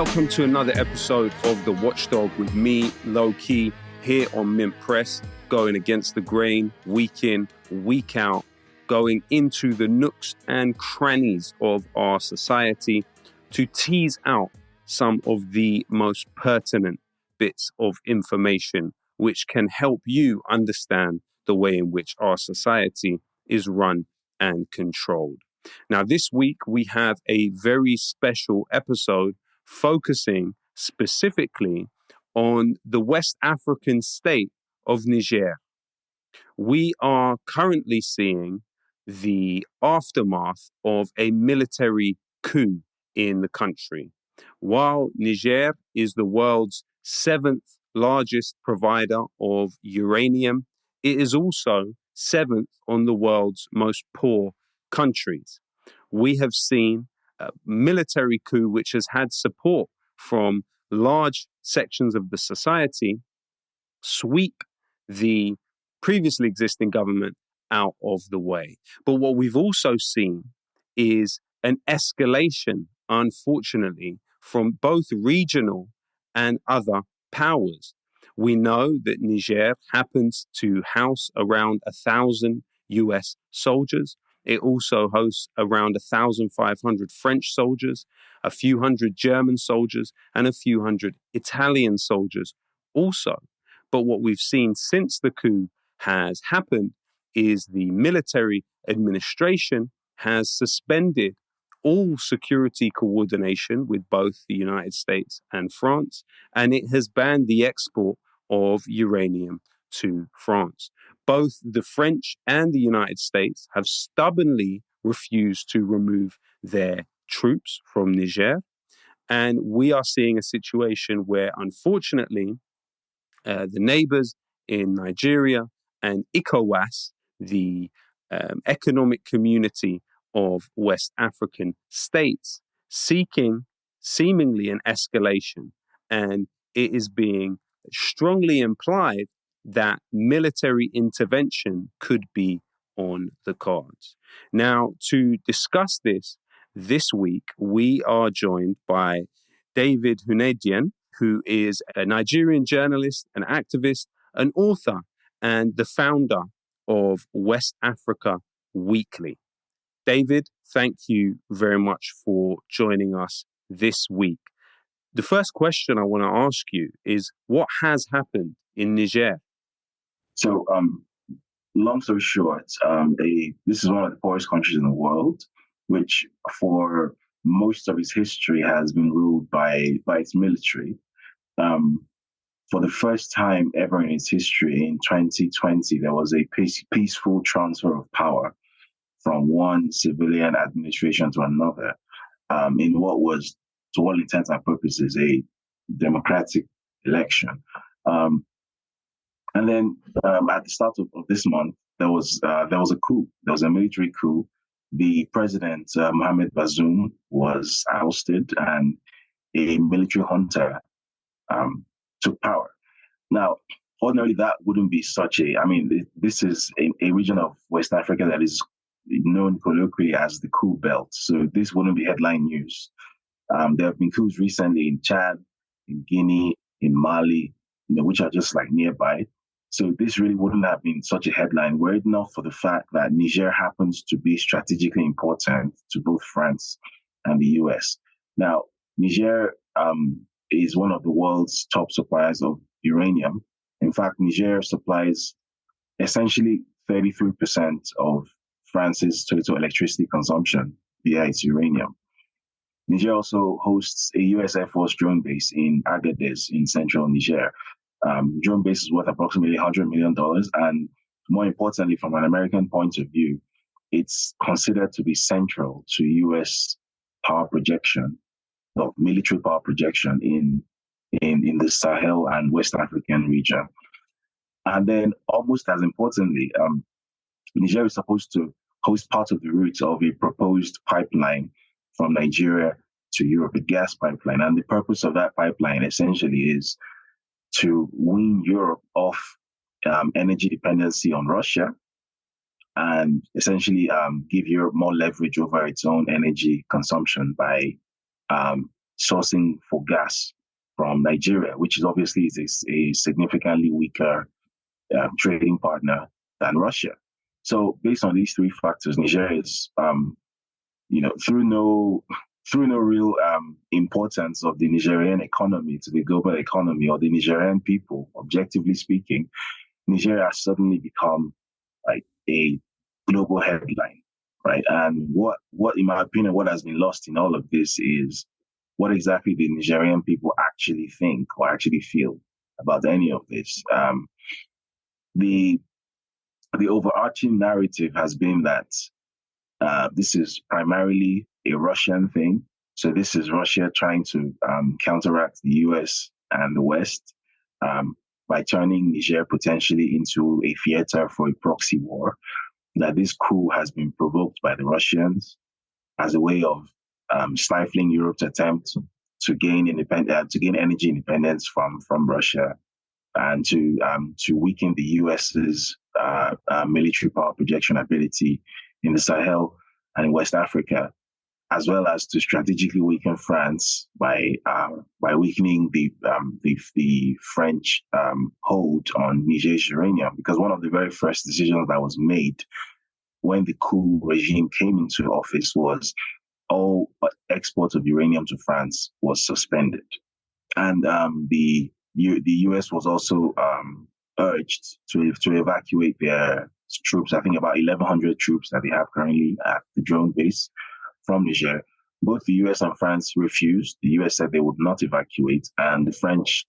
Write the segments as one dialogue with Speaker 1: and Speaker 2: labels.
Speaker 1: welcome to another episode of The Watchdog with me, Low Key, here on Mint Press, going against the grain, week in, week out, going into the nooks and crannies of our society to tease out some of the most pertinent bits of information which can help you understand the way in which our society is run and controlled. Now, this week we have a very special episode focusing specifically on the West African state of Niger. We are currently seeing the aftermath of a military coup in the country. While Niger is the world's 7th largest provider of uranium, it is also 7th on the world's most poor countries. We have seen a military coup which has had support from large sections of the society sweep the previously existing government out of the way. But what we've also seen is an escalation, unfortunately, from both regional and other powers. We know that Niger happens to house around 1,000 US soldiers. It also hosts around 1,500 French soldiers, a few hundred German soldiers, and a few hundred Italian soldiers also. But what we've seen since the coup has happened is the military administration has suspended all security coordination with both the United States and France, and it has banned the export of uranium to France. Both the French and the United States have stubbornly refused to remove their troops from Niger. And we are seeing a situation where, unfortunately, the neighbors in Nigeria and ECOWAS, the economic community of West African states, seeking seemingly an escalation. And it is being strongly implied that military intervention could be on the cards. Now, to discuss this week, we are joined by David Hundeyin, who is a Nigerian journalist, an activist, an author, and the founder of West Africa Weekly. David, thank you very much for joining us this week. The first question I want to ask you is, what has happened in Niger?
Speaker 2: So, long story short, this is one of the poorest countries in the world, which for most of its history has been ruled by its military. For the first time ever in its history, in 2020, there was a peaceful transfer of power from one civilian administration to another, in what was, to all intents and purposes, a democratic election. And then at the start of this month, there was a coup. There was a military coup. The President Mohamed Bazoum was ousted, and a military junta took power. Now, ordinarily, that wouldn't be this is a region of West Africa that is known colloquially as the coup belt. So this wouldn't be headline news. There have been coups recently in Chad, in Guinea, in Mali, which are just like nearby. So this really wouldn't have been such a headline were it not for the fact that Niger happens to be strategically important to both France and the US. Now, Niger is one of the world's top suppliers of uranium. In fact, Niger supplies essentially 33% of France's total electricity consumption via its uranium. Niger also hosts a US Air Force drone base in Agadez in central Niger. Drone base is worth approximately $100 million. And more importantly, from an American point of view, it's considered to be central to US power projection, military power projection in the Sahel and West African region. And then almost as importantly, Niger is supposed to host part of the route of a proposed pipeline from Nigeria to Europe, a gas pipeline. And the purpose of that pipeline essentially is to wean Europe off energy dependency on Russia and essentially give Europe more leverage over its own energy consumption by sourcing for gas from Nigeria, which is obviously a significantly weaker trading partner than Russia. So based on these three factors, Nigeria is, through no real importance of the Nigerian economy to the global economy or the Nigerian people, objectively speaking, Nigeria has suddenly become like a global headline, right? And what, in my opinion, what has been lost in all of this is what exactly the Nigerian people actually think or actually feel about any of this. The overarching narrative has been that this is primarily a Russian thing. So this is Russia trying to counteract the US and the West by turning Niger potentially into a theater for a proxy war. That this coup has been provoked by the Russians as a way of stifling Europe's attempt to gain energy independence from Russia, and to weaken the US's military power projection ability in the Sahel and in West Africa, as well as to strategically weaken France by weakening the French hold on Niger's uranium. Because one of the very first decisions that was made when the coup regime came into office was all exports of uranium to France was suspended, and the US was also urged to evacuate their troops. I think about 1,100 troops that they have currently at the drone base from Niger. Both the US and France refused. The US said they would not evacuate, and the French,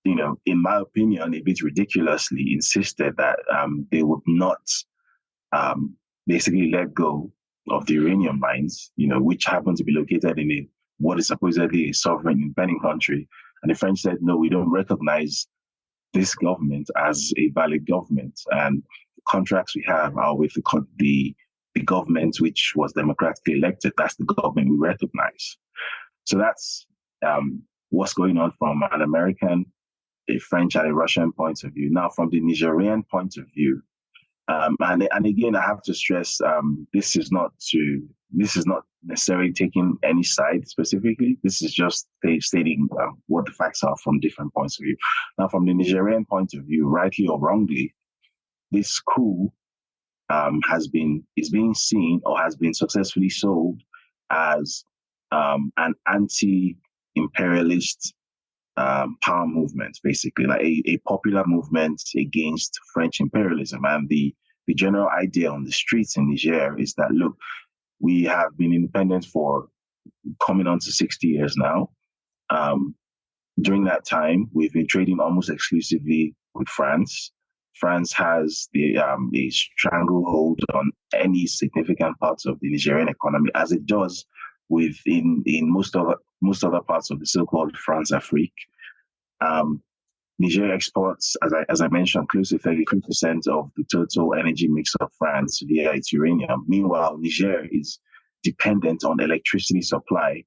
Speaker 2: in my opinion, a bit ridiculously insisted that they would not basically let go of the uranium mines, which happen to be located in what is supposedly a sovereign independent country. And the French said, no, we don't recognize this government as a valid government. And the contracts we have are with the government which was democratically elected. That's the government we recognize. So that's what's going on from an American, a French, and a Russian point of view. Now, from the Nigerian point of view, and again, I have to stress, this is not necessarily taking any side specifically. This is just stating what the facts are from different points of view. Now, from the Nigerian point of view, rightly or wrongly, this coup is being seen or has been successfully sold as an anti-imperialist power movement, basically, like a popular movement against French imperialism. And the general idea on the streets in Niger is that, look, we have been independent for coming on to 60 years now. During that time, we've been trading almost exclusively with France. France has a stranglehold on any significant parts of the Nigerian economy, as it does in most other parts of the so-called France-Afrique. Niger exports, as I mentioned, close to 33% of the total energy mix of France via its uranium. Meanwhile, Niger is dependent on electricity supply.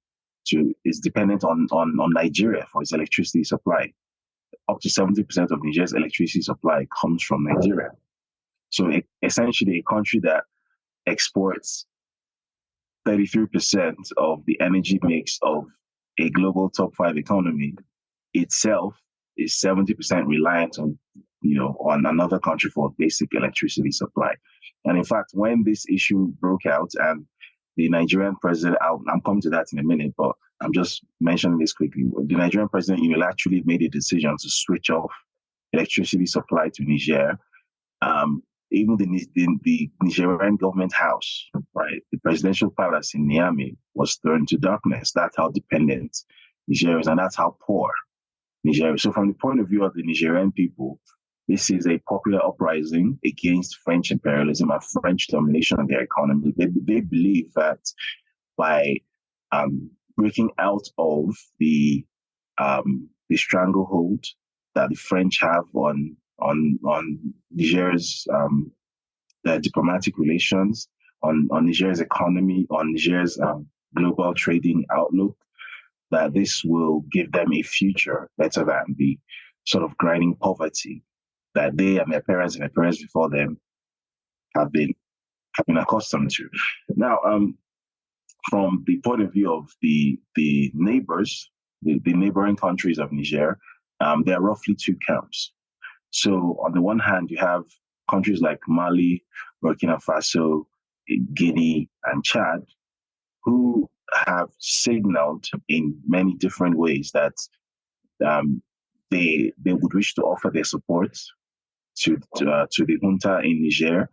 Speaker 2: Is dependent on Nigeria for its electricity supply. Up to 70% of Niger's electricity supply comes from Nigeria. So essentially, a country that exports 33% of the energy mix of a global top 5 economy itself is 70% reliant on another country for basic electricity supply. And in fact, when this issue broke out and the Nigerian president, I'm coming to that in a minute, but I'm just mentioning this quickly. The Nigerian president unilaterally made a decision to switch off electricity supply to Niger. Even the Nigerian government house, right, the presidential palace in Niamey, was thrown into darkness. That's how dependent Niger is, and that's how poor Niger is. So from the point of view of the Nigerian people, this is a popular uprising against French imperialism and French domination of their economy. They believe that by breaking out of the stranglehold that the French have on Niger's diplomatic relations, on Niger's economy, on Niger's global trading outlook, that this will give them a future better than the sort of grinding poverty that they and their parents before them have been accustomed to. Now, from the point of view of the neighbors, the neighboring countries of Niger, there are roughly two camps. So on the one hand, you have countries like Mali, Burkina Faso, Guinea, and Chad, who have signaled in many different ways that they would wish to offer their support to the junta in Niger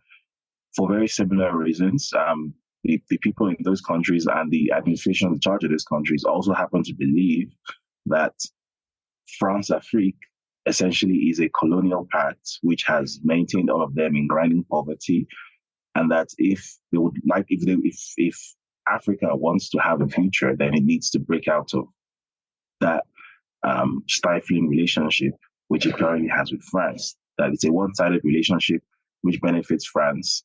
Speaker 2: for very similar reasons. The people in those countries and the administration in charge of those countries also happen to believe that France Afrique essentially is a colonial pact which has maintained all of them in grinding poverty, and that if Africa wants to have a future, then it needs to break out of that stifling relationship which it currently has with France. That it's a one-sided relationship which benefits France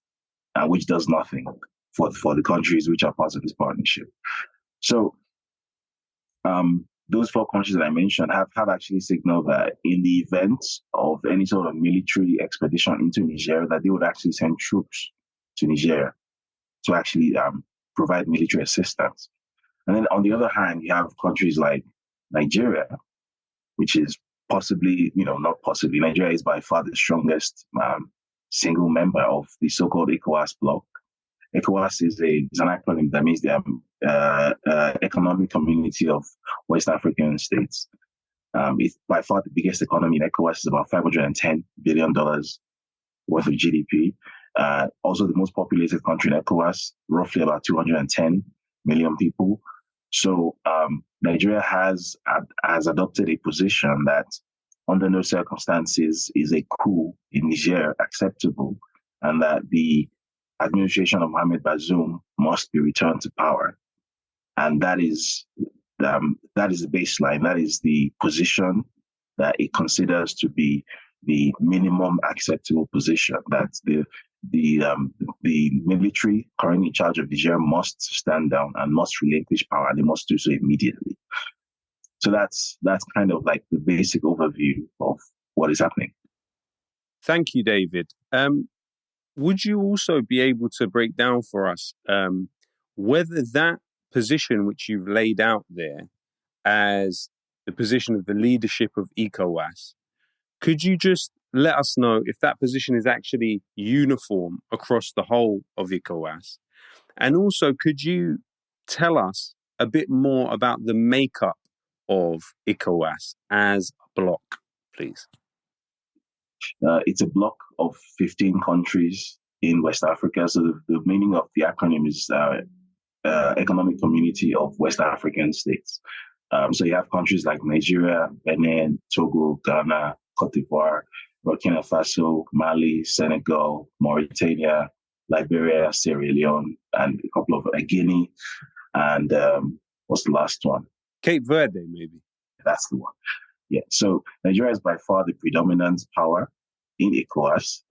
Speaker 2: and which does nothing for the countries which are part of this partnership. So those four countries that I mentioned have actually signaled that in the event of any sort of military expedition into Niger, that they would actually send troops to Niger to actually provide military assistance. And then on the other hand, you have countries like Nigeria, which is possibly, not possibly, Nigeria is by far the strongest single member of the so-called ECOWAS bloc. ECOWAS is an acronym that means the Economic Community of West African States. It's by far the biggest economy in ECOWAS. Is about $510 billion worth of GDP. Also the most populated country in ECOWAS, roughly about 210 million people. So Nigeria has adopted a position that under no circumstances is a coup in Niger acceptable, and that the administration of Mohamed Bazoum must be returned to power. And that is the baseline. That is the position that it considers to be the minimum acceptable position. That the military currently in charge of Niger must stand down and must relinquish power, and they must do so immediately. So that's kind of like the basic overview of what is happening.
Speaker 1: Thank you, David. Would you also be able to break down for us whether that position which you've laid out there as the position of the leadership of ECOWAS, could you just let us know if that position is actually uniform across the whole of ECOWAS? And also, could you tell us a bit more about the makeup of ECOWAS as a bloc, please?
Speaker 2: It's a bloc of 15 countries in West Africa. So the meaning of the acronym is Economic Community of West African States. So you have countries like Nigeria, Benin, Togo, Ghana, Cote d'Ivoire, Burkina Faso, Mali, Senegal, Mauritania, Liberia, Sierra Leone, and a couple of Guinea, and what's the last one?
Speaker 1: Cape Verde, maybe.
Speaker 2: That's the one. Yeah. So Nigeria is by far the predominant power in ECOWAS.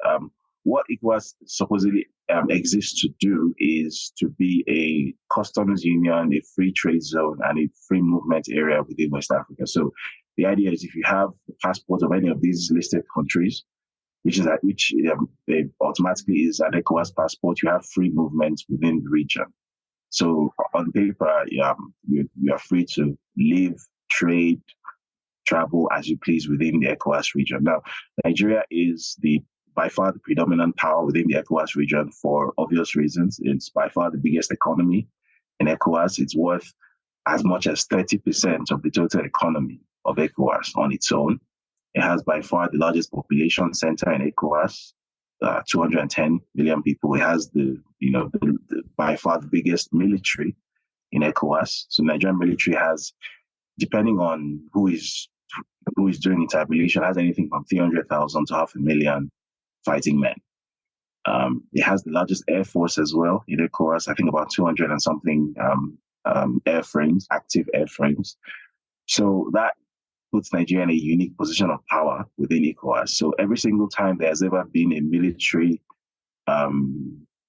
Speaker 2: What ECOWAS supposedly exists to do is to be a customs union, a free trade zone, and a free movement area within West Africa. So the idea is if you have the passport of any of these listed countries, which automatically is an ECOWAS passport, you have free movement within the region. So on paper, you are free to live, trade, travel as you please within the ECOWAS region. Now, Nigeria is by far the predominant power within the ECOWAS region for obvious reasons. It's by far the biggest economy in ECOWAS. It's worth as much as 30% of the total economy of ECOWAS on its own. It has by far the largest population center in ECOWAS, 210 million people. It has the by far the biggest military in ECOWAS. So Nigerian military has, depending on who is doing the tabulation, has anything from 300,000 to 500,000 fighting men. It has the largest air force as well in ECOWAS. I think about 200 and something airframes, active airframes. So that puts Nigeria in a unique position of power within ECOWAS. So every single time there's ever been a military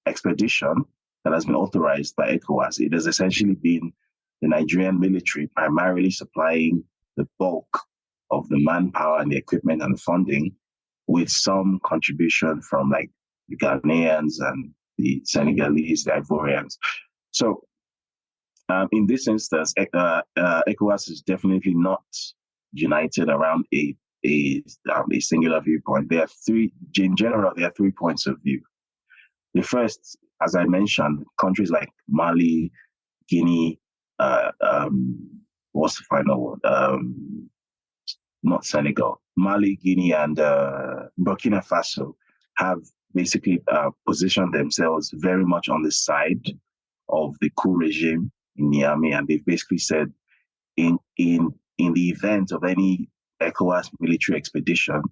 Speaker 2: expedition that has been authorized by ECOWAS, it has essentially been the Nigerian military primarily supplying the bulk of the manpower and the equipment and the funding, with some contribution from like the Ghanaians and the Senegalese, the Ivorians. So In this instance, ECOWAS is definitely not united around a singular viewpoint. There are three, in general, there are 3 points of view. The first, as I mentioned, countries like Mali, Guinea, what's the final one? Not Senegal, Mali, Guinea, and Burkina Faso have basically positioned themselves very much on the side of the coup regime in Niamey, and they've basically said in the event of any ECOWAS military expedition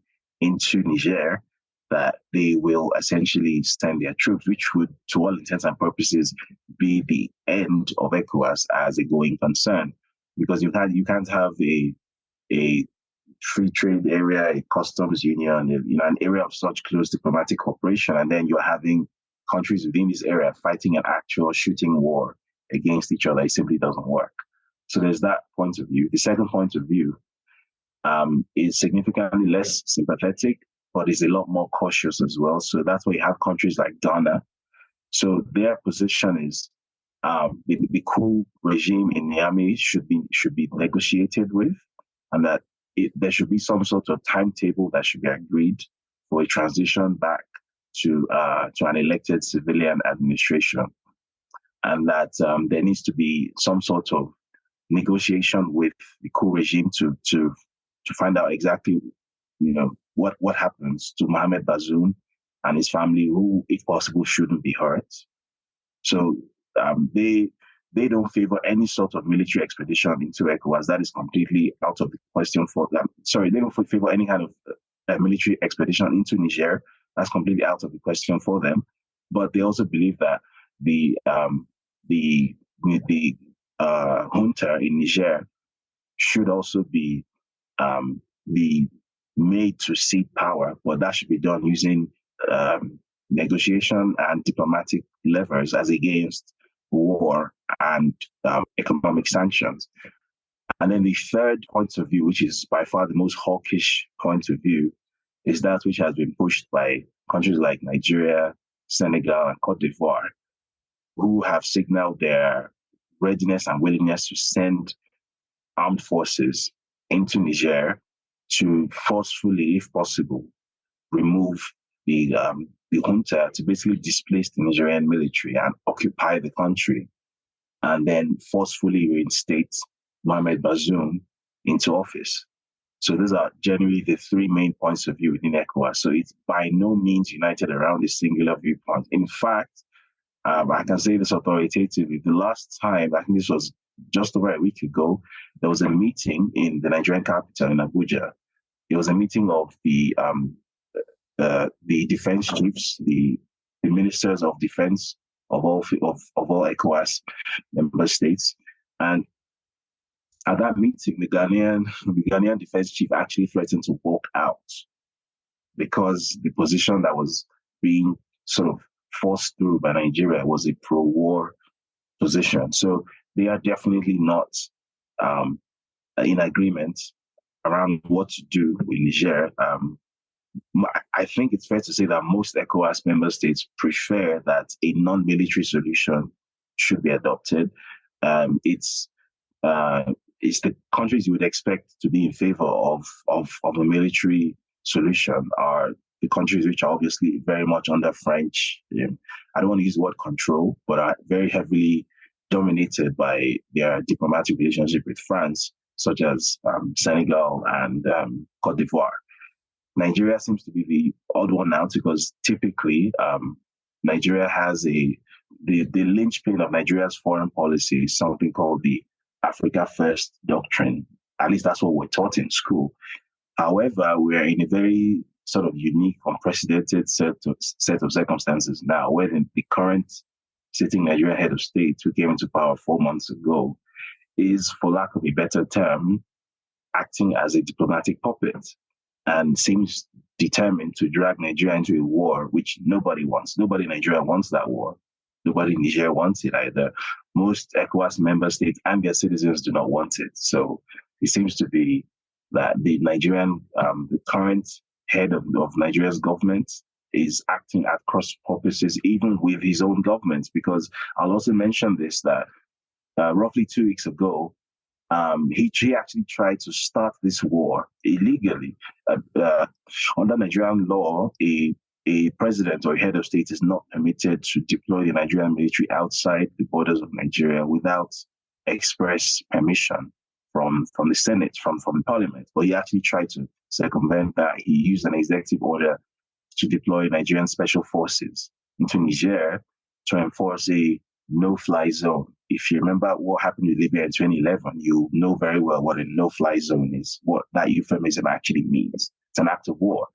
Speaker 2: into Niger, that they will essentially send their troops, which would, to all intents and purposes, be the end of ECOWAS as a going concern, because you can't have a free trade area, a customs union, an area of such close diplomatic cooperation, and then you're having countries within this area fighting an actual shooting war against each other. It simply doesn't work. So there's that point of view. The second point of view is significantly less sympathetic, but is a lot more cautious as well. So that's why you have countries like Ghana. So their position is the coup regime in Niamey should be negotiated with, and that there should be some sort of timetable that should be agreed for a transition back to an elected civilian administration, and that there needs to be some sort of negotiation with the coup regime to find out exactly, what happens to Mohamed Bazoum and his family, who, if possible, shouldn't be hurt. So they don't favor any sort of military expedition into ECOWAS. That is completely out of the question for them. Sorry, they don't favor any kind of military expedition into Niger. That's completely out of the question for them. But they also believe that the junta in Niger should also be made to cede power, but that should be done using negotiation and diplomatic levers as against war and economic sanctions. And then the third point of view, which is by far the most hawkish point of view, is that which has been pushed by countries like Nigeria, Senegal, and Cote d'Ivoire, who have signaled their readiness and willingness to send armed forces into Niger to forcefully, if possible, remove the junta, to basically displace the Nigerian military and occupy the country, and then forcefully reinstate Mohamed Bazoum into office. So these are generally the three main points of view within ECOWAS. So it's by no means united around a singular viewpoint. In fact, I can say this authoritatively. The last time, I think this was just over a week ago, there was a meeting in the Nigerian capital in Abuja. It was a meeting of the defense chiefs, the ministers of defense of all ECOWAS member states, and at that meeting, the Ghanaian defense chief actually threatened to walk out because the position that was being sort of forced through by Nigeria was a pro-war position. So they are definitely not in agreement around what to do with Niger. I think it's fair to say that most ECOWAS member states prefer that a non-military solution should be adopted. It's the countries you would expect to be in favor of a military solution are the countries which are obviously very much under French, I don't want to use the word control, but are very heavily dominated by their diplomatic relationship with France, such as Senegal and Cote d'Ivoire. Nigeria seems to be the odd one out because typically Nigeria has the linchpin of Nigeria's foreign policy is something called the Africa First Doctrine. At least that's what we're taught in school. However, we're in a very sort of unique, unprecedented set of circumstances now, where the current sitting Nigerian head of state, who came into power 4 months ago, is, for lack of a better term, acting as a diplomatic puppet and seems determined to drag Nigeria into a war which nobody wants. Nobody in Nigeria wants that war. Nobody in Niger wants it either. Most ECOWAS member states and their citizens do not want it. So it seems to be that the current head of Nigeria's government is acting at cross purposes, even with his own government. Because I'll also mention this, that roughly 2 weeks ago, he actually tried to start this war illegally. Under Nigerian law, a president or a head of state is not permitted to deploy the Nigerian military outside the borders of Nigeria without express permission from the Senate, from the Parliament. But he actually tried to circumvent that. He used an executive order to deploy Nigerian special forces into Niger to enforce a no-fly zone. If you remember what happened in Libya in 2011, you know very well what a no-fly zone is, what that euphemism actually means. It's an act of war.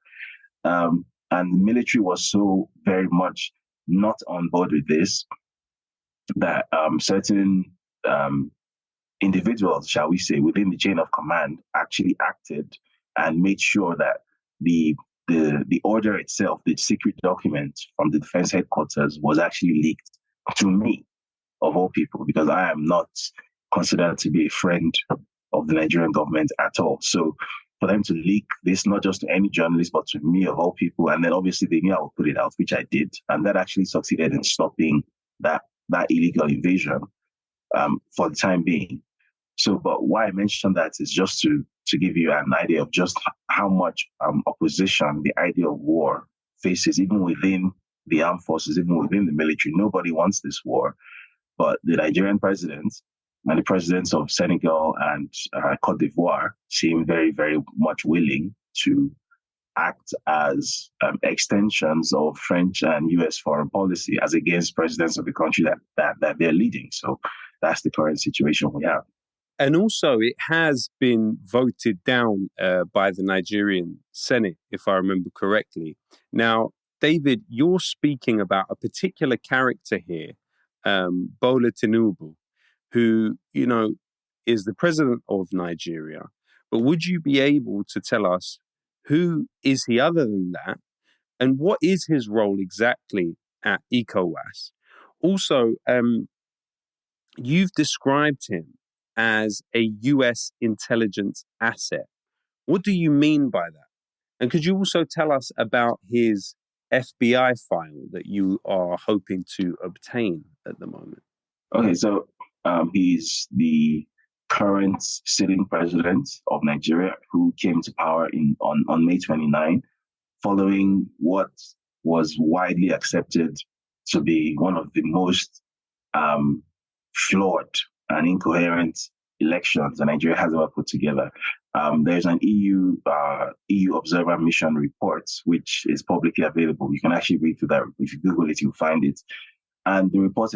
Speaker 2: And the military was so very much not on board with this that certain individuals, shall we say, within the chain of command actually acted and made sure that the order itself, the secret document from the defense headquarters, was actually leaked to me, of all people, because I am not considered to be a friend of the Nigerian government at all. So for them to leak this, not just to any journalist, but to me, of all people, and then obviously they knew I would put it out, which I did, and that actually succeeded in stopping that illegal invasion for the time being. So, but why I mentioned that is just to give you an idea of just how much opposition the idea of war faces, even within the armed forces, even within the military. Nobody wants this war, but the Nigerian president and the presidents of Senegal and Cote d'Ivoire seem very, very much willing to act as extensions of French and U.S. foreign policy as against presidents of the country that they're leading. So that's the current situation we have.
Speaker 1: And also, it has been voted down by the Nigerian Senate, if I remember correctly. Now, David, you're speaking about a particular character here, Bola Tinubu, who, is the president of Nigeria. But would you be able to tell us who is he other than that? And what is his role exactly at ECOWAS? Also, you've described him as a U.S. intelligence asset. What do you mean by that? And could you also tell us about his FBI file that you are hoping to obtain at the moment?
Speaker 2: Okay, so he's the current sitting president of Nigeria who came to power on May 29, following what was widely accepted to be one of the most flawed and incoherent elections that Nigeria has ever put together. There's an EU observer mission report, which is publicly available. You can actually read through that. If you Google it, you'll find it. And the report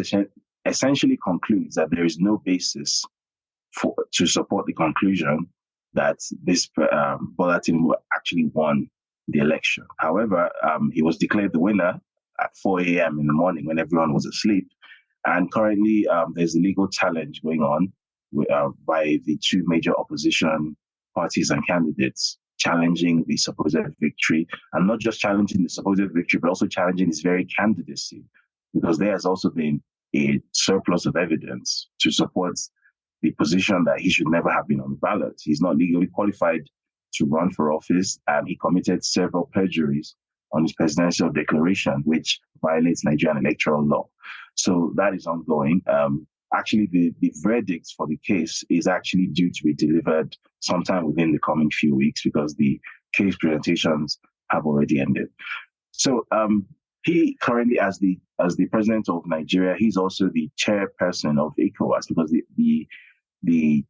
Speaker 2: essentially concludes that there is no basis to support the conclusion that this Bola Tinubu actually won the election. However, he was declared the winner at 4 a.m. in the morning when everyone was asleep. And currently, there's a legal challenge going on by the two major opposition parties and candidates challenging the supposed victory, and not just challenging the supposed victory, but also challenging his very candidacy, because there has also been a surplus of evidence to support the position that he should never have been on the ballot. He's not legally qualified to run for office, and he committed several perjuries on his presidential declaration, which violates Nigerian electoral law. So that is ongoing. Actually, the verdict for the case is actually due to be delivered sometime within the coming few weeks, because the case presentations have already ended. So he currently, as the president of Nigeria, he's also the chairperson of ECOWAS, because the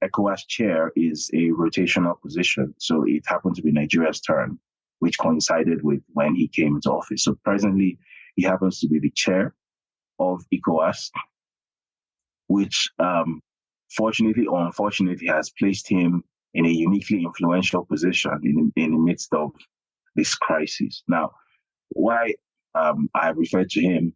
Speaker 2: ECOWAS chair is a rotational position. So it happened to be Nigeria's turn, which coincided with when he came into office. So presently, he happens to be the chair of ECOWAS, which fortunately or unfortunately has placed him in a uniquely influential position in the midst of this crisis. Now, why I referred to him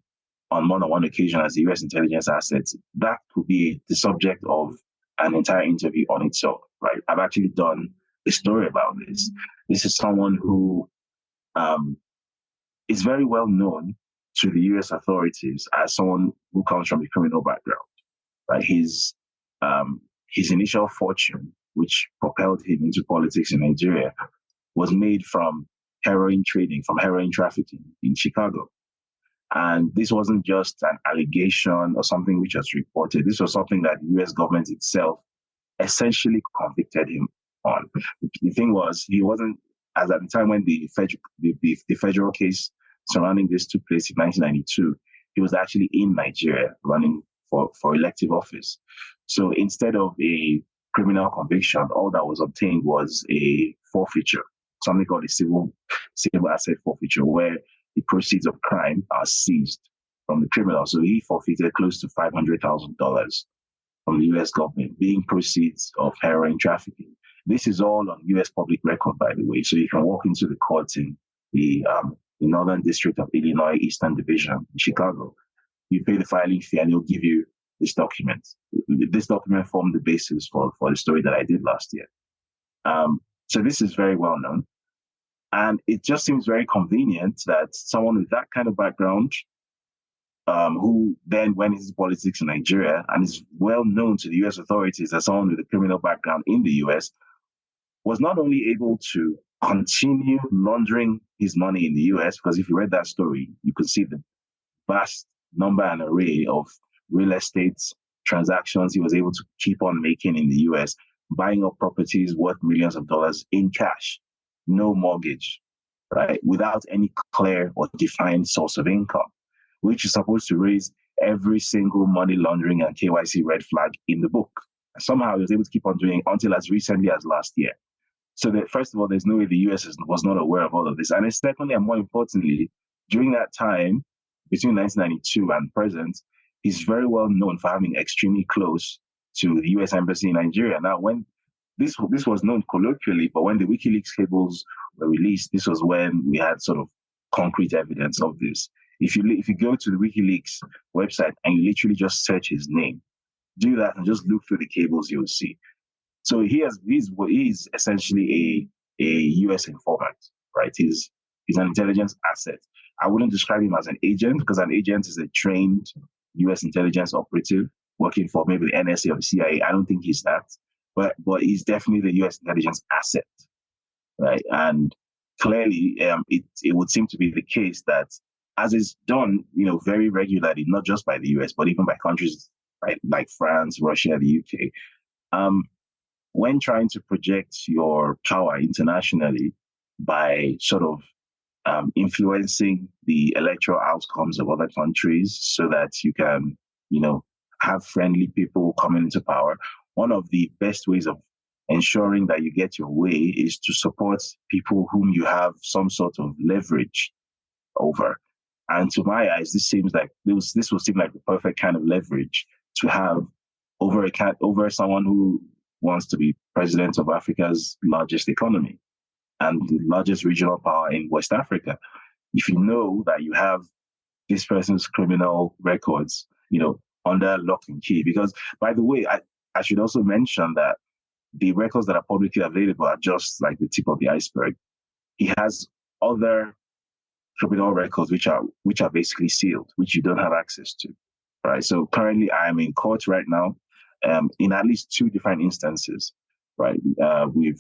Speaker 2: on more than one occasion as the U.S. intelligence asset, that could be the subject of an entire interview on itself, right? I've actually done a story about this. This is someone who is very well known to the U.S. authorities as someone who comes from a criminal background. Right? His initial fortune, which propelled him into politics in Nigeria, was made from heroin trading, from heroin trafficking in Chicago. And this wasn't just an allegation or something which was reported. This was something that the US government itself essentially convicted him on. The thing was, he wasn't, as at the time when the federal case surrounding this took place in 1992, he was actually in Nigeria running for elective office. So instead of a criminal conviction, all that was obtained was a forfeiture, something called a civil asset forfeiture, where the proceeds of crime are seized from the criminal. So he forfeited close to $500,000 from the US government, being proceeds of heroin trafficking. This is all on US public record, by the way. So you can walk into the courts in the Northern District of Illinois, Eastern Division in Chicago. You pay the filing fee and they'll give you this document. This document formed the basis for the story that I did last year. So this is very well known. And it just seems very convenient that someone with that kind of background, who then went into politics in Nigeria and is well known to the US authorities as someone with a criminal background in the US, was not only able to continue laundering his money in the US, because if you read that story, you could see the vast number and array of real estate transactions he was able to keep on making in the US, buying up properties worth millions of dollars in cash, no mortgage, right? Without any clear or defined source of income, which is supposed to raise every single money laundering and KYC red flag in the book. Somehow he was able to keep on doing it until as recently as last year. So that, first of all, there's no way the US was not aware of all of this. And secondly, and more importantly, during that time, between 1992 and present, he's very well known for having extremely close to the US Embassy in Nigeria. Now, when this was known colloquially, but when the WikiLeaks cables were released, this was when we had sort of concrete evidence of this. If you go to the WikiLeaks website and you literally just search his name, do that and just look through the cables, you'll see. So he's essentially a US informant, right? He's an intelligence asset. I wouldn't describe him as an agent, because an agent is a trained US intelligence operative working for maybe the NSA or the CIA. I don't think he's that, but he's definitely the US intelligence asset, right? And clearly, it would seem to be the case that, as is done, very regularly, not just by the US, but even by countries like France, Russia, the UK, when trying to project your power internationally by sort of influencing the electoral outcomes of other countries so that you can, have friendly people coming into power, one of the best ways of ensuring that you get your way is to support people whom you have some sort of leverage over. And to my eyes, this will seem like the perfect kind of leverage to have over someone who wants to be president of Africa's largest economy and the largest regional power in West Africa. If you know that you have this person's criminal records, under lock and key, because, by the way, I should also mention that the records that are publicly available are just like the tip of the iceberg. He has other criminal records which are basically sealed, which you don't have access to, right? So currently, I am in court right now, in at least two different instances, right? We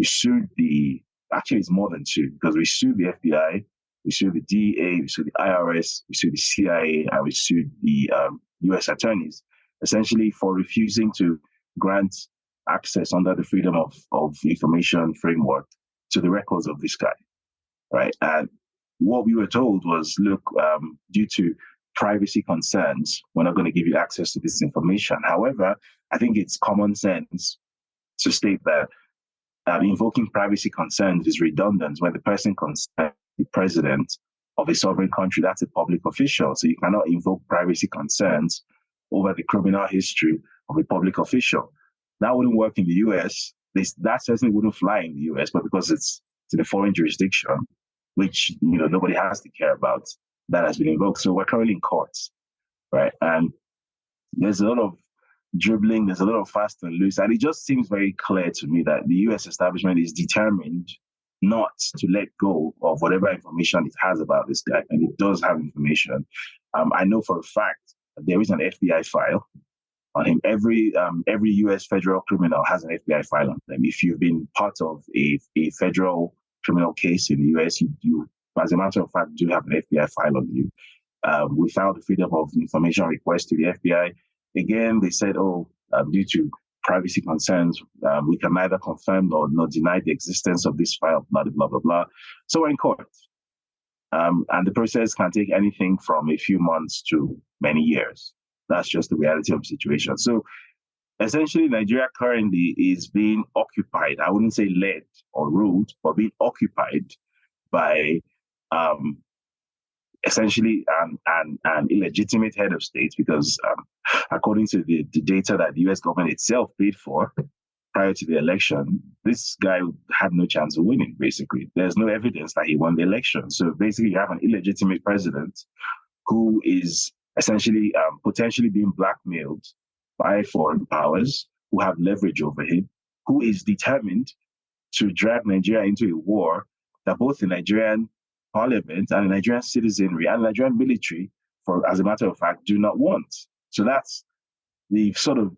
Speaker 2: sued actually it's more than two, because we sued the FBI, we sued the DEA, we sued the IRS, we sued the CIA, and we sued the US attorneys, essentially for refusing to grant access under the Freedom of Information framework to the records of this guy, right? And what we were told was, look, due to privacy concerns, we're not going to give you access to this information. However, I think it's common sense to state that invoking privacy concerns is redundant when the person concerns the president of a sovereign country. That's a public official. So you cannot invoke privacy concerns over the criminal history of a public official. That wouldn't work in the US. That certainly wouldn't fly in the US, but because it's in a foreign jurisdiction, which nobody has to care about, that has been invoked. So we're currently in courts, right? And there's a lot of dribbling, there's a lot of fast and loose, and it just seems very clear to me that the US establishment is determined not to let go of whatever information it has about this guy, and it does have information. I know for a fact that there is an FBI file on him. Every US federal criminal has an FBI file on them. If you've been part of a federal criminal case in the US, you as a matter of fact do have an FBI file on you. We filed a freedom of information request to the FBI. Again, they said, due to privacy concerns, we can neither confirm nor deny the existence of this file, blah, blah, blah, blah. So we're in court. And the process can take anything from a few months to many years. That's just the reality of the situation. So essentially, Nigeria currently is being occupied. I wouldn't say led or ruled, but being occupied by essentially an illegitimate head of state, because according to the data that the US government itself paid for prior to the election, this guy had no chance of winning, basically. There's no evidence that he won the election. So basically, you have an illegitimate president who is essentially potentially being blackmailed by foreign powers who have leverage over him, who is determined to drag Nigeria into a war that both the Nigerian parliament and the Nigerian citizenry and the Nigerian military, as a matter of fact, do not want. So that's the sort of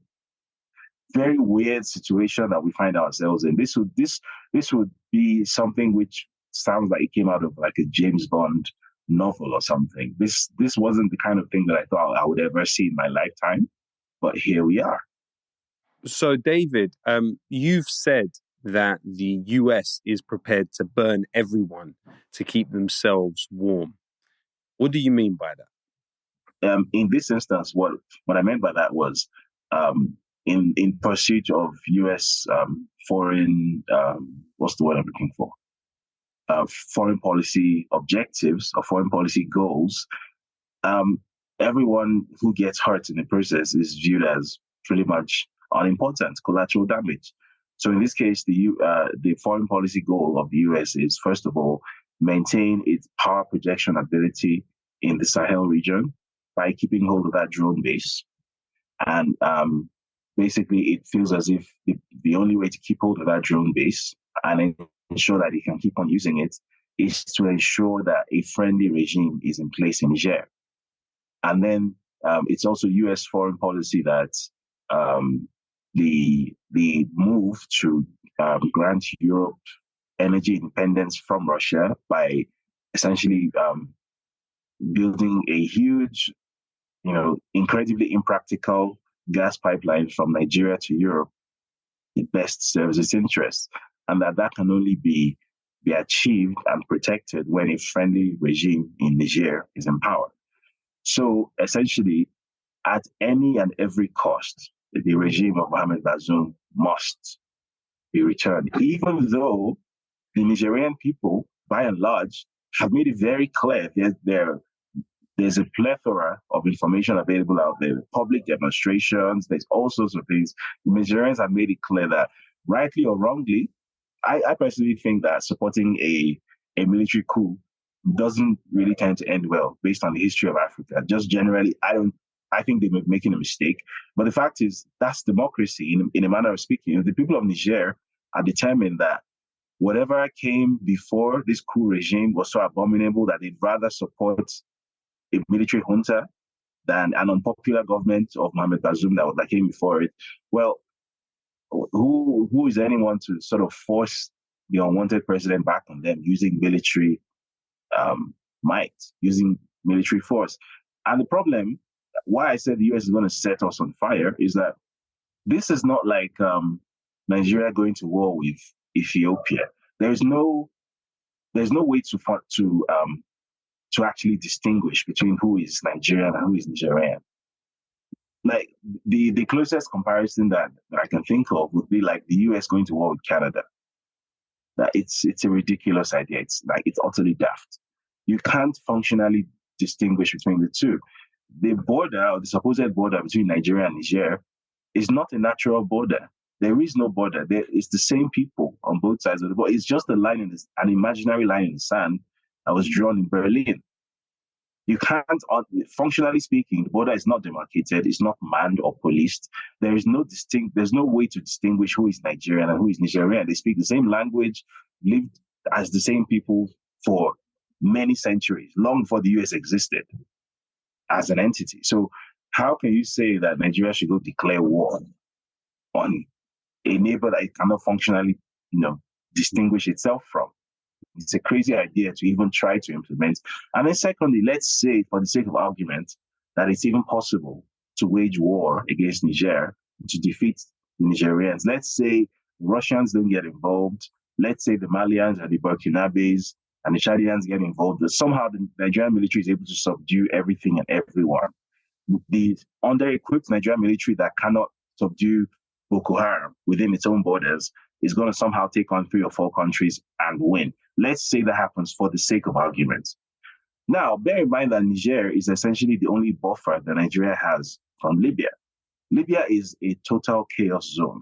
Speaker 2: very weird situation that we find ourselves in. This would be something which sounds like it came out of like a James Bond novel or something. This wasn't the kind of thing that I thought I would ever see in my lifetime, but here we are.
Speaker 1: So, David, you've said that the US is prepared to burn everyone to keep themselves warm. What do you mean by that?
Speaker 2: In this instance, what I meant by that was in pursuit of US foreign, what's the word I'm looking for? Foreign policy objectives or foreign policy goals, everyone who gets hurt in the process is viewed as pretty much unimportant, collateral damage. So in this case, the foreign policy goal of the US is, first of all, maintain its power projection ability in the Sahel region by keeping hold of that drone base. And basically, it feels as if the only way to keep hold of that drone base and ensure that it can keep on using it is to ensure that a friendly regime is in place in Niger. And then it's also US foreign policy that the move to grant Europe energy independence from Russia by essentially building a huge, incredibly impractical gas pipeline from Nigeria to Europe, it best serves its interests, and that can only be achieved and protected when a friendly regime in Niger is in power. So essentially, at any and every cost, the regime of Mohamed Bazoum must be returned, even though the Nigerian people, by and large, have made it very clear there's a plethora of information available out there, public demonstrations, there's all sorts of things. The Nigerians have made it clear that, rightly or wrongly, I personally think that supporting a military coup doesn't really tend to end well based on the history of Africa. Just generally, I think they're making a mistake. But the fact is, that's democracy in a manner of speaking. The people of Niger are determined that whatever came before this coup regime was so abominable that they'd rather support a military junta than an unpopular government of Mohamed Bazoum that came before it. Well, who is anyone to sort of force the unwanted president back on them using military might, using military force? And the problem, why I said the US is going to set us on fire, is that this is not like Nigeria going to war with Ethiopia. There's no way to actually distinguish between who is Nigerian and who is Nigerian. Like the closest comparison that I can think of would be like the US going to war with Canada. That it's a ridiculous idea. It's utterly daft. You can't functionally distinguish between the two. The border, or the supposed border between Nigeria and Niger, is not a natural border. There is no border. It's the same people on both sides of the border. It's just an imaginary line in the sand that was drawn in Berlin. You can't, functionally speaking, the border is not demarcated. It's not manned or policed. There's no way to distinguish who is Nigerian and who is Nigerian. They speak the same language, lived as the same people for many centuries, long before the US existed as an entity. So how can you say that Nigeria should go declare war on a neighbor that it cannot functionally, distinguish itself from? It's a crazy idea to even try to implement. And then secondly, let's say, for the sake of argument, that it's even possible to wage war against Niger to defeat the Nigerians. Let's say Russians don't get involved. Let's say the Malians and the Burkinabes and the Chadians get involved. But somehow the Nigerian military is able to subdue everything and everyone. The under-equipped Nigerian military that cannot subdue Boko Haram within its own borders is going to somehow take on 3 or 4 countries and win. Let's say that happens for the sake of argument. Now, bear in mind that Niger is essentially the only buffer that Nigeria has from Libya. Libya is a total chaos zone.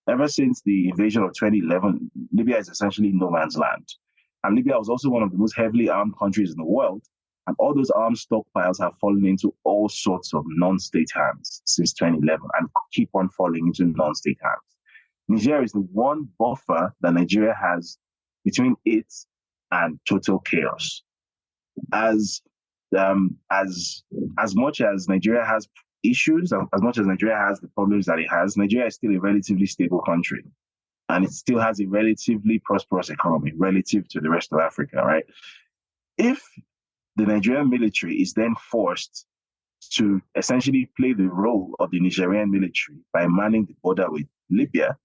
Speaker 2: Ever since the invasion of 2011, Libya is essentially no man's land. And Libya was also one of the most heavily armed countries in the world. And all those arms stockpiles have fallen into all sorts of non-state hands since 2011 and keep on falling into non-state hands. Niger is the one buffer that Nigeria has between it and total chaos. As much as Nigeria has issues, as much as Nigeria has the problems that it has, Nigeria is still a relatively stable country. And it still has a relatively prosperous economy relative to the rest of Africa, right? If the Nigerian military is then forced to essentially play the role of the Nigerian military by manning the border with Libya,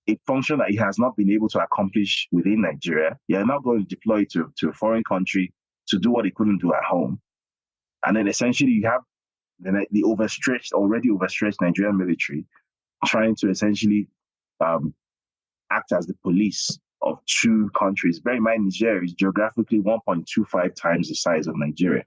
Speaker 2: a function that it has not been able to accomplish within Nigeria, you're not going to deploy to a foreign country to do what it couldn't do at home. And then essentially you have the already overstretched Nigerian military trying to essentially act as the police of 2 countries. Bear in mind, Niger is geographically 1.25 times the size of Nigeria.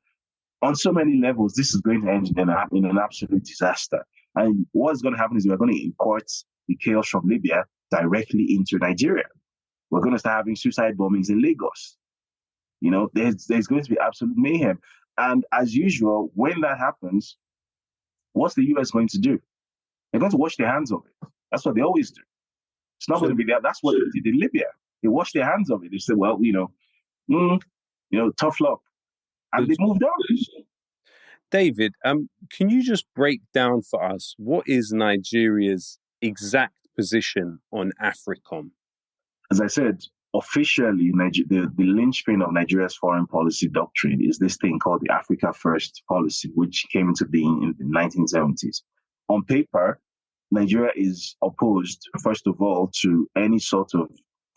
Speaker 2: On so many levels, this is going to end in an absolute disaster. And what's going to happen is we're going to import the chaos from Libya directly into Nigeria. We're going to start having suicide bombings in Lagos. You know, there's going to be absolute mayhem. And as usual, when that happens, what's the US going to do? They're going to wash their hands of it. That's what they always do. It's not going to be there. That's what they did in Libya. They washed their hands of it. They said, well, tough luck. And they moved on.
Speaker 1: David, can you just break down for us what is Nigeria's exact position on AFRICOM?
Speaker 2: As I said, officially, the linchpin of Nigeria's foreign policy doctrine is this thing called the Africa First policy, which came into being in the 1970s. On paper, Nigeria is opposed, first of all, to any sort of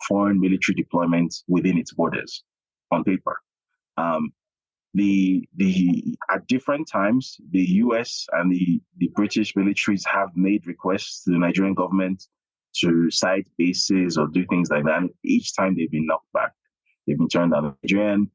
Speaker 2: foreign military deployment within its borders, on paper. At different times, the US and the British militaries have made requests to the Nigerian government to site bases or do things like that. And each time they've been knocked back. They've been turned down. The Nigerian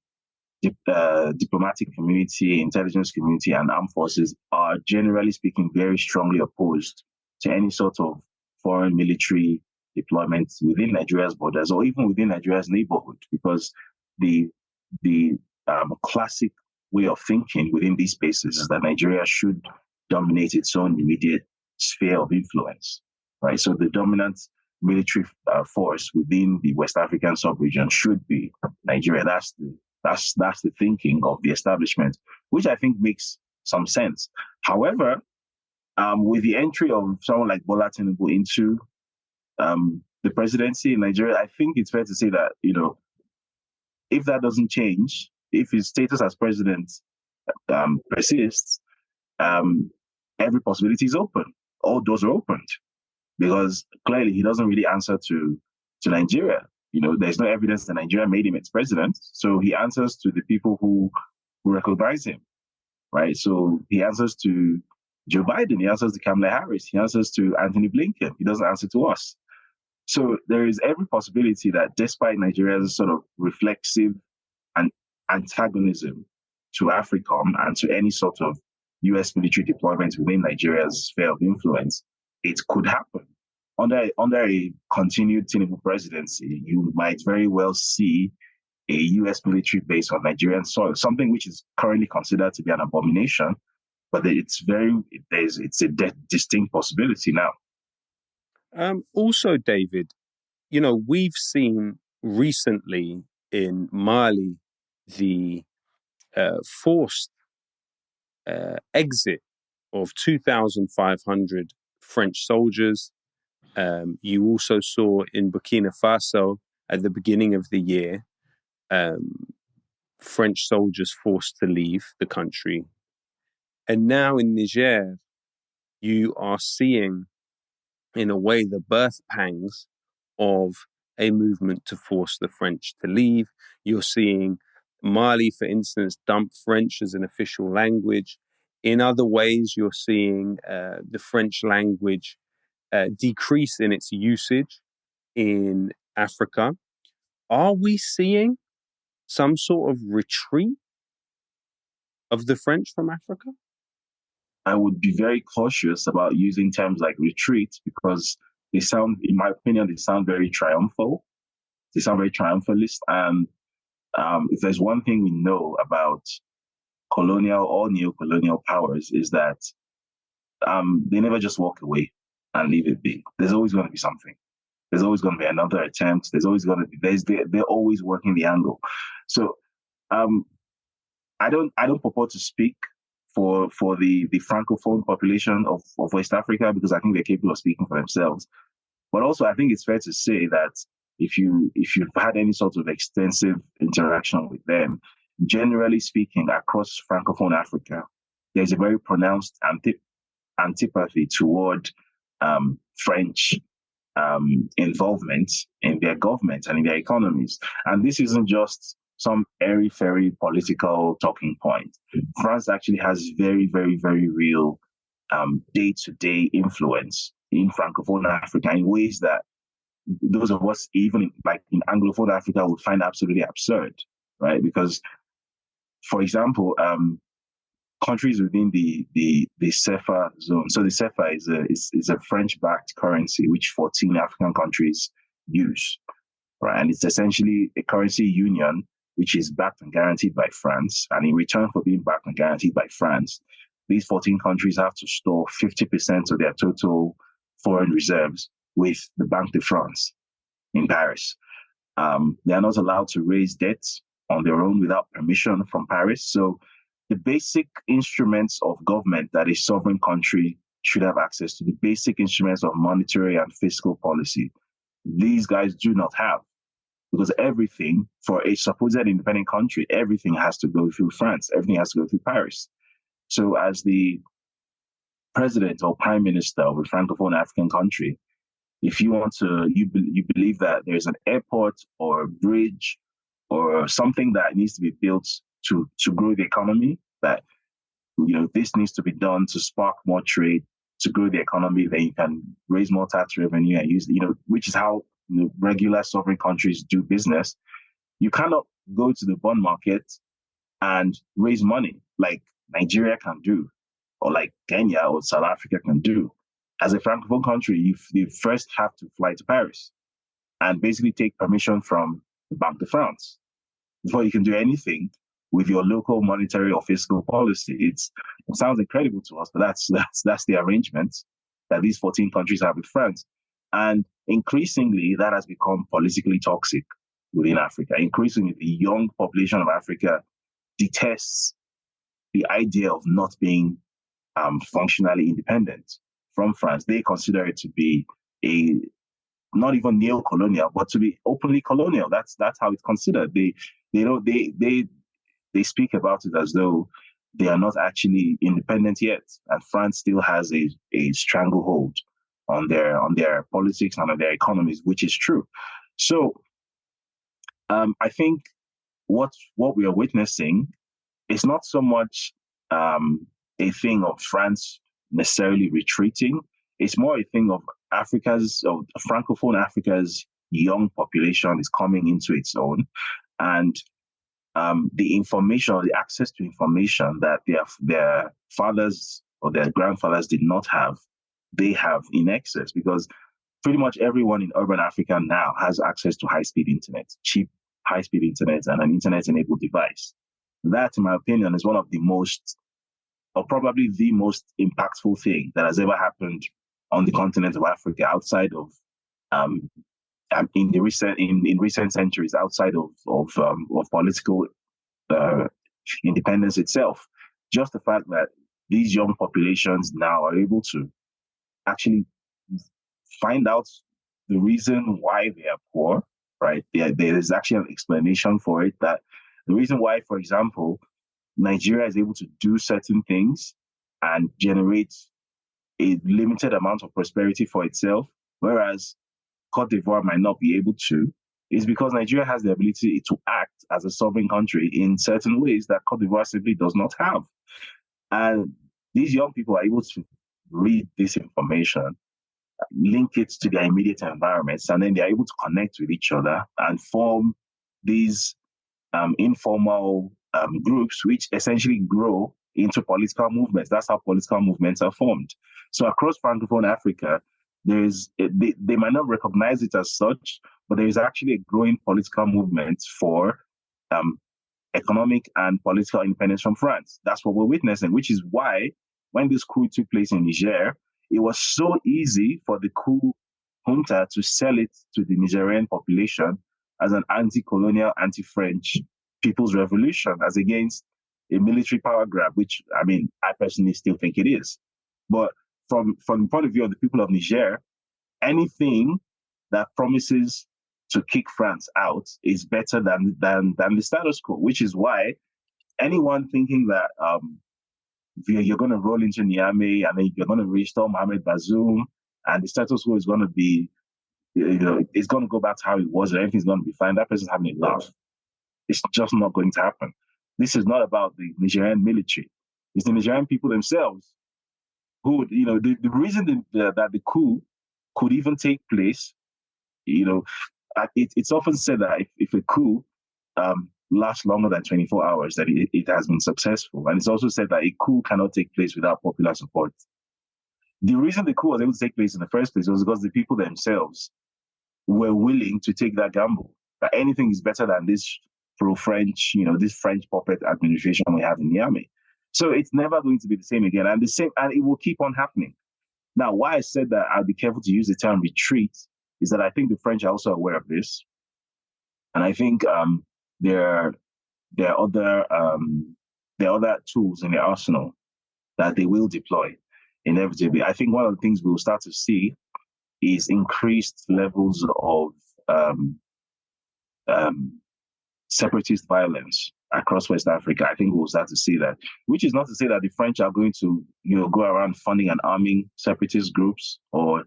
Speaker 2: diplomatic community, intelligence community, and armed forces are, generally speaking, very strongly opposed to any sort of foreign military deployment within Nigeria's borders or even within Nigeria's neighborhood, because the classic way of thinking within these spaces is that Nigeria should dominate its own immediate sphere of influence, right? So the dominant military force within the West African sub-region should be Nigeria. That's the thinking of the establishment, which I think makes some sense. However, with the entry of someone like Bola Tinubu into the presidency in Nigeria, I think it's fair to say that, if that doesn't change, if his status as president persists, every possibility is open. All doors are opened because clearly he doesn't really answer to Nigeria. There's no evidence that Nigeria made him its president, so he answers to the people who recognize him, right? So he answers to Joe Biden, he answers to Kamala Harris, he answers to Anthony Blinken. He doesn't answer to us. So there is every possibility that despite Nigeria's sort of reflexive and antagonism to AFRICOM and to any sort of US military deployment within Nigeria's sphere of influence, it could happen. Under a continued Tinubu presidency, you might very well see a US military base on Nigerian soil, something which is currently considered to be an abomination, but it's a distinct possibility now.
Speaker 1: Also, David, we've seen recently in Mali the forced exit of 2,500 French soldiers. You also saw in Burkina Faso at the beginning of the year, French soldiers forced to leave the country. And now in Niger, you are seeing, in a way, the birth pangs of a movement to force the French to leave. You're seeing Mali, for instance, dump French as an official language. In other ways, you're seeing the French language decrease in its usage in Africa. Are we seeing some sort of retreat of the French from Africa?
Speaker 2: I would be very cautious about using terms like retreat because they sound, in my opinion, they sound very triumphal. They sound very triumphalist. And if there's one thing we know about colonial or neo-colonial powers is that they never just walk away and leave it be. There's always going to be something. There's always going to be another attempt. There's always going to be, they're always working the angle. So I don't purport to speak for the francophone population of West Africa because I think they're capable of speaking for themselves. But also, I think it's fair to say that if you've had any sort of extensive interaction with them, generally speaking, across francophone Africa, there's a very pronounced antipathy toward French involvement in their government and in their economies. And this isn't just some airy-fairy political talking point. France actually has very, very, very real day-to-day influence in Francophone Africa in ways that those of us, even like in Anglophone Africa, would find absolutely absurd, right? Because, for example, countries within the CFA zone. So the CFA is a French-backed currency which 14 African countries use, right? And it's essentially a currency union which is backed and guaranteed by France. And in return for being backed and guaranteed by France, these 14 countries have to store 50% of their total foreign reserves with the Banque de France in Paris. They are not allowed to raise debts on their own without permission from Paris. So the basic instruments of government that a sovereign country should have access to, the basic instruments of monetary and fiscal policy, these guys do not have. Because everything, for a supposed independent country, everything has to go through France. Everything has to go through Paris. So as the president or prime minister of a Francophone African country, if you want to, you believe that there's an airport or a bridge or something that needs to be built to grow the economy, that, this needs to be done to spark more trade, to grow the economy, then you can raise more tax revenue and use, which is how regular sovereign countries do business. You cannot go to the bond market and raise money like Nigeria can do, or like Kenya or South Africa can do. As a Francophone country, you first have to fly to Paris and basically take permission from the Banque de France before you can do anything with your local monetary or fiscal policy. It sounds incredible to us, but that's the arrangement that these 14 countries have with France. And increasingly, that has become politically toxic within Africa. Increasingly, the young population of Africa detests the idea of not being functionally independent from France. They consider it to be not even neo-colonial, but to be openly colonial. That's how it's considered. They speak about it as though they are not actually independent yet, and France still has a stranglehold on their politics and on their economies, which is true. So I think what we are witnessing is not so much a thing of France necessarily retreating. It's more a thing of Francophone Africa's young population is coming into its own, and the information or the access to information that their fathers or their grandfathers did not have, they have in excess, because pretty much everyone in urban Africa now has access to high-speed internet, cheap high-speed internet, and an internet-enabled device. That, in my opinion, is one of the most, or probably the most impactful thing that has ever happened on the continent of Africa, outside of in recent centuries, outside of political independence itself. Just the fact that these young populations now are able to actually find out the reason why they are poor, right? There is actually an explanation for it, that the reason why, for example, Nigeria is able to do certain things and generate a limited amount of prosperity for itself, whereas Cote d'Ivoire might not be able to, is because Nigeria has the ability to act as a sovereign country in certain ways that Cote d'Ivoire simply does not have. And these young people are able to read this information, link it to their immediate environments, and then they're able to connect with each other and form these informal groups, which essentially grow into political movements. That's how political movements are formed. So across Francophone Africa, they might not recognize it as such, but there is actually a growing political movement for economic and political independence from France. That's what we're witnessing, which is why when this coup took place in Niger, it was so easy for the coup junta to sell it to the Nigerian population as an anti-colonial, anti-French people's revolution, as against a military power grab, which, I mean, I personally still think it is. But from the point of view of the people of Niger, anything that promises to kick France out is better than the status quo, which is why anyone thinking that you're going to roll into Niamey and then you're going to restore Mohamed Bazoum and the status quo is going to be, it's going to go back to how it was and everything's going to be fine, that person's having a laugh. It's just not going to happen. This is not about the Nigerian military. It's the Nigerian people themselves who, the reason that the coup could even take place, it's often said that if a coup lasts longer than 24 hours, that it has been successful. And it's also said that a coup cannot take place without popular support. The reason the coup was able to take place in the first place was because the people themselves were willing to take that gamble, that anything is better than this pro-French, this French puppet administration we have in Niamey. So it's never going to be the same again. And it will keep on happening. Now, why I said that I'll be careful to use the term retreat is that I think the French are also aware of this. And I think there are other tools in the arsenal that they will deploy inevitably. I think one of the things we'll start to see is increased levels of separatist violence across West Africa. I think we'll start to see that, which is not to say that the French are going to, go around funding and arming separatist groups or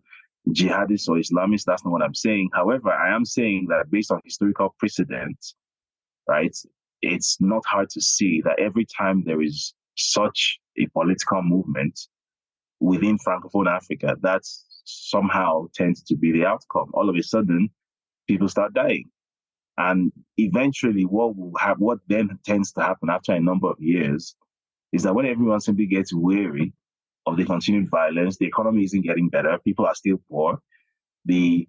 Speaker 2: jihadists or Islamists. That's not what I'm saying. However, I am saying that based on historical precedent, right, it's not hard to see that every time there is such a political movement within Francophone Africa, that somehow tends to be the outcome. All of a sudden, people start dying. And eventually what then tends to happen after a number of years is that when everyone simply gets weary of the continued violence, the economy isn't getting better, people are still poor, the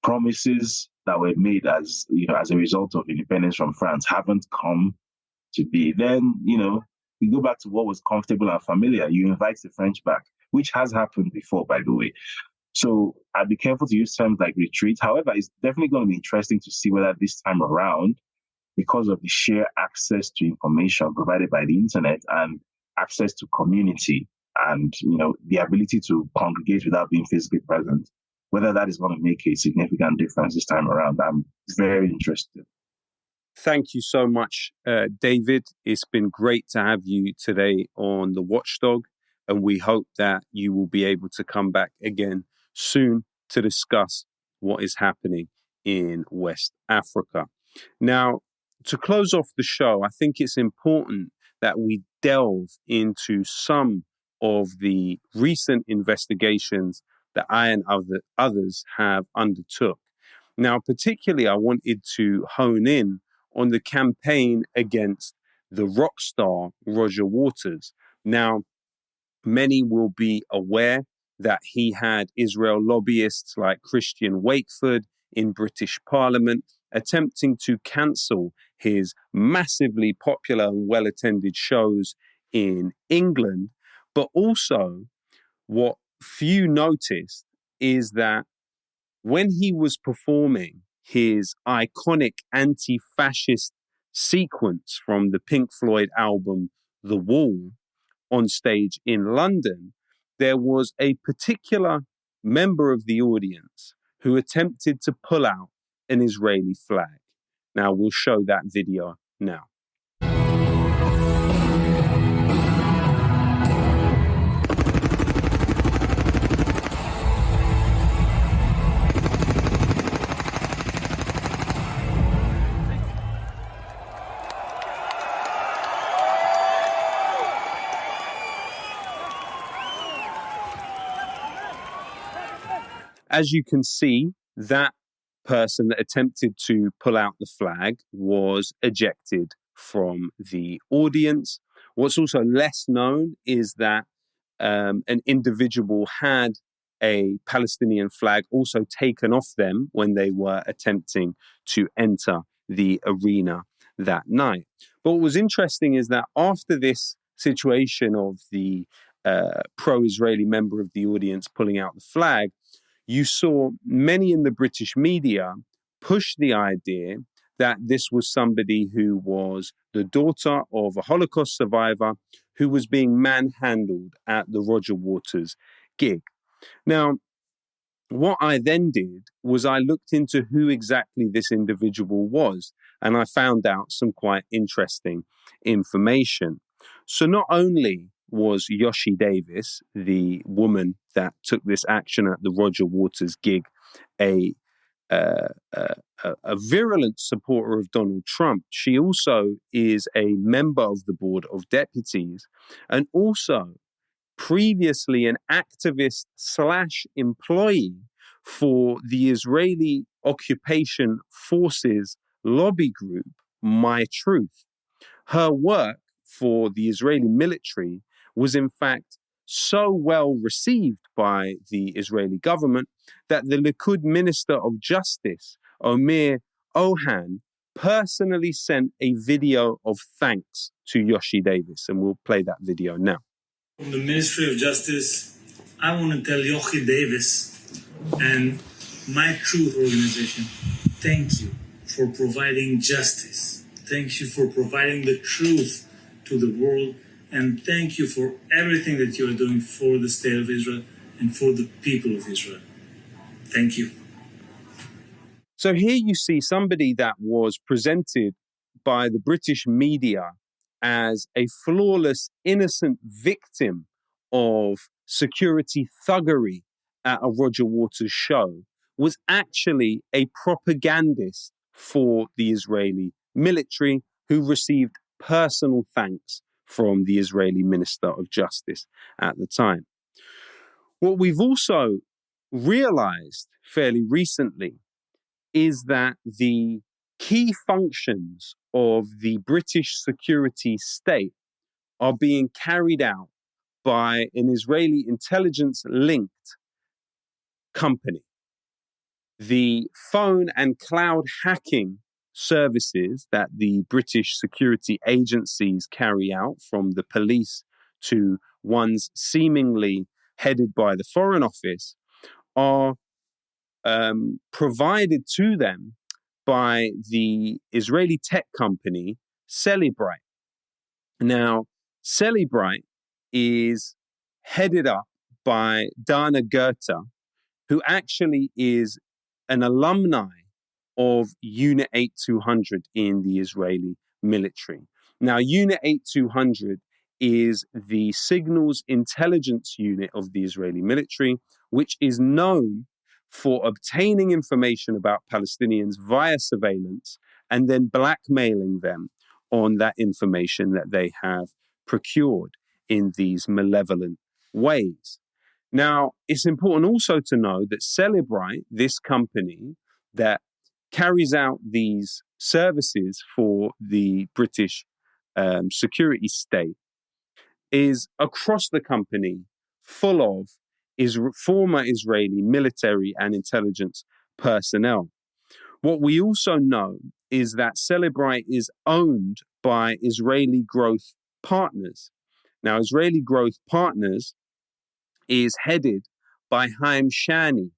Speaker 2: promises that were made as a result of independence from France haven't come to be, then, you go back to what was comfortable and familiar. You invite the French back, which has happened before, by the way. So I'd be careful to use terms like retreat. However, it's definitely going to be interesting to see whether this time around, because of the sheer access to information provided by the internet and access to community and, the ability to congregate without being physically present, whether that is going to make a significant difference this time around. I'm very interested.
Speaker 1: Thank you so much, David. It's been great to have you today on The Watchdog, and we hope that you will be able to come back again soon to discuss what is happening in West Africa. Now, to close off the show, I think it's important that we delve into some of the recent investigations that I and others have undertook. Now, particularly, I wanted to hone in on the campaign against the rock star Roger Waters. Now, many will be aware that he had Israel lobbyists like Christian Wakeford in British Parliament attempting to cancel his massively popular and well-attended shows in England. But also, what few noticed is that when he was performing his iconic anti-fascist sequence from the Pink Floyd album The Wall on stage in London, there was a particular member of the audience who attempted to pull out an Israeli flag. Now, we'll show that video now. As you can see, that person that attempted to pull out the flag was ejected from the audience. What's also less known is that an individual had a Palestinian flag also taken off them when they were attempting to enter the arena that night. But what was interesting is that after this situation of the pro-Israeli member of the audience pulling out the flag, you saw many in the British media push the idea that this was somebody who was the daughter of a Holocaust survivor who was being manhandled at the Roger Waters gig. Now, what I then did was I looked into who exactly this individual was, and I found out some quite interesting information. So not only was Yoshi Davis, the woman that took this action at the Roger Waters gig, a virulent supporter of Donald Trump, she also is a member of the Board of Deputies and also previously an activist / employee for the Israeli occupation forces lobby group, My Truth. Her work for the Israeli military was in fact so well received by the Israeli government that the Likud Minister of Justice, Omer Ohan, personally sent a video of thanks to Yoshi Davis. And we'll play that video now.
Speaker 3: From the Ministry of Justice, I want to tell Yoshi Davis and My Truth organization, thank you for providing justice. Thank you for providing the truth to the world. And thank you for everything that you are doing for the state of Israel and for the people of Israel. Thank you.
Speaker 1: So here you see somebody that was presented by the British media as a flawless, innocent victim of security thuggery at a Roger Waters show was actually a propagandist for the Israeli military who received personal thanks from the Israeli Minister of Justice at the time. What we've also realized fairly recently is that the key functions of the British security state are being carried out by an Israeli intelligence-linked company. The phone and cloud hacking services that the British security agencies carry out, from the police to ones seemingly headed by the Foreign Office, are provided to them by the Israeli tech company Cellebrite. Now, Cellebrite is headed up by Dana Goethe, who actually is an alumni of Unit 8200 in the Israeli military. Now, Unit 8200 is the signals intelligence unit of the Israeli military, which is known for obtaining information about Palestinians via surveillance and then blackmailing them on that information that they have procured in these malevolent ways. Now, it's important also to know that Cellebrite, this company that carries out these services for the British security state, is across the company full of former Israeli military and intelligence personnel. What we also know is that Cellebrite is owned by Israeli Growth Partners. Now, Israeli Growth Partners is headed by Haim Shani.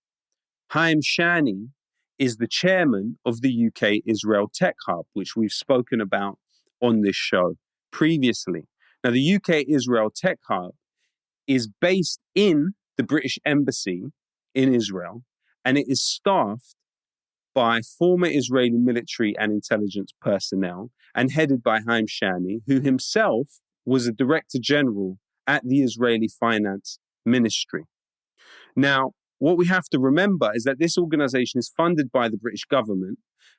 Speaker 1: Haim Shani is the chairman of the UK Israel Tech Hub, which we've spoken about on this show previously. Now, the UK Israel Tech Hub is based in the British Embassy in Israel, and it is staffed by former Israeli military and intelligence personnel and headed by Haim Shani, who himself was a director general at the Israeli Finance Ministry. Now, what we have to remember is that this organization is funded by the British government,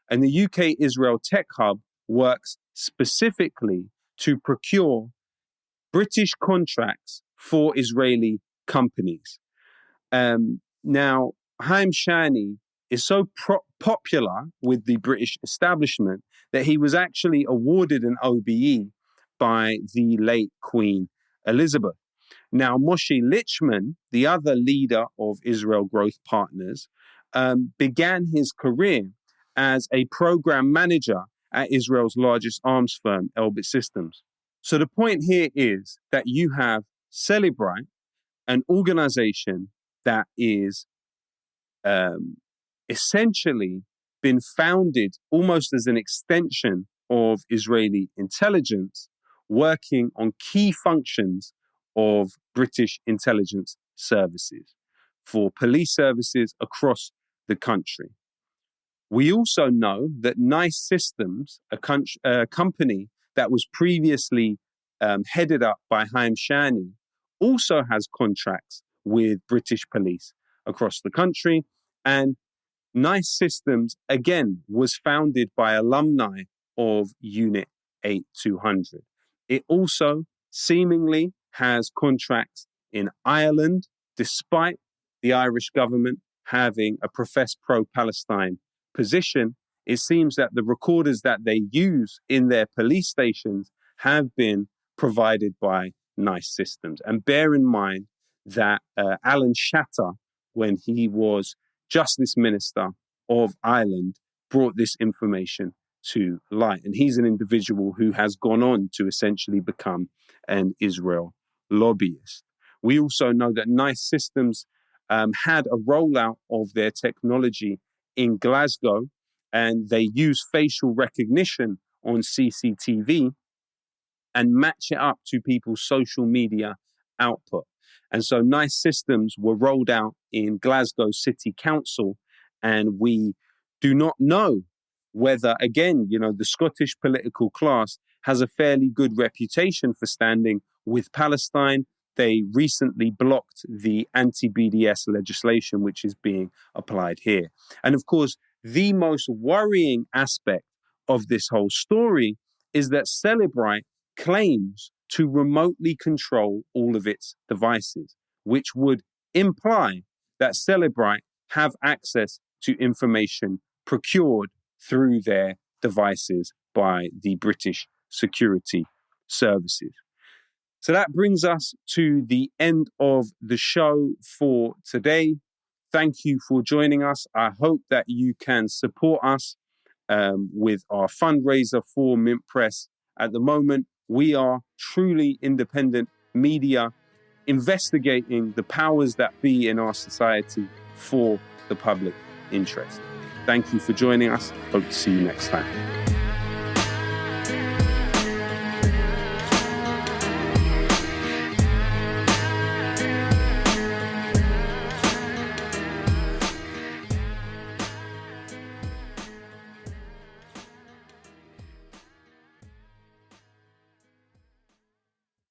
Speaker 1: and the UK Israel Tech Hub works specifically to procure British contracts for Israeli companies. Now, Haim Shani is so popular with the British establishment that he was actually awarded an OBE by the late Queen Elizabeth. Now, Moshe Lichman, the other leader of Israel Growth Partners, began his career as a program manager at Israel's largest arms firm, Elbit Systems. So the point here is that you have Celebrite, an organization that is essentially been founded almost as an extension of Israeli intelligence, working on key functions of British intelligence services for police services across the country. We also know that Nice Systems, a company that was previously headed up by Haim Shani, also has contracts with British police across the country. And Nice Systems, again, was founded by alumni of Unit 8200. It also seemingly has contracts in Ireland, despite the Irish government having a professed pro-Palestine position. It seems that the recorders that they use in their police stations have been provided by Nice Systems. And bear in mind that Alan Shatter, when he was Justice Minister of Ireland, brought this information to light. And he's an individual who has gone on to essentially become an Israel lobbyist. We also know that Nice Systems had a rollout of their technology in Glasgow, and they use facial recognition on CCTV and match it up to people's social media output. And so Nice Systems were rolled out in Glasgow City Council, and we do not know whether, again, the Scottish political class has a fairly good reputation for standing with Palestine. They recently blocked the anti-BDS legislation, which is being applied here. And of course, the most worrying aspect of this whole story is that Celebrite claims to remotely control all of its devices, which would imply that Celebrite have access to information procured through their devices by the British security services. So that brings us to the end of the show for today. Thank you for joining us. I hope that you can support us with our fundraiser for Mint Press. At the moment, we are truly independent media investigating the powers that be in our society for the public interest. Thank you for joining us. Hope to see you next time.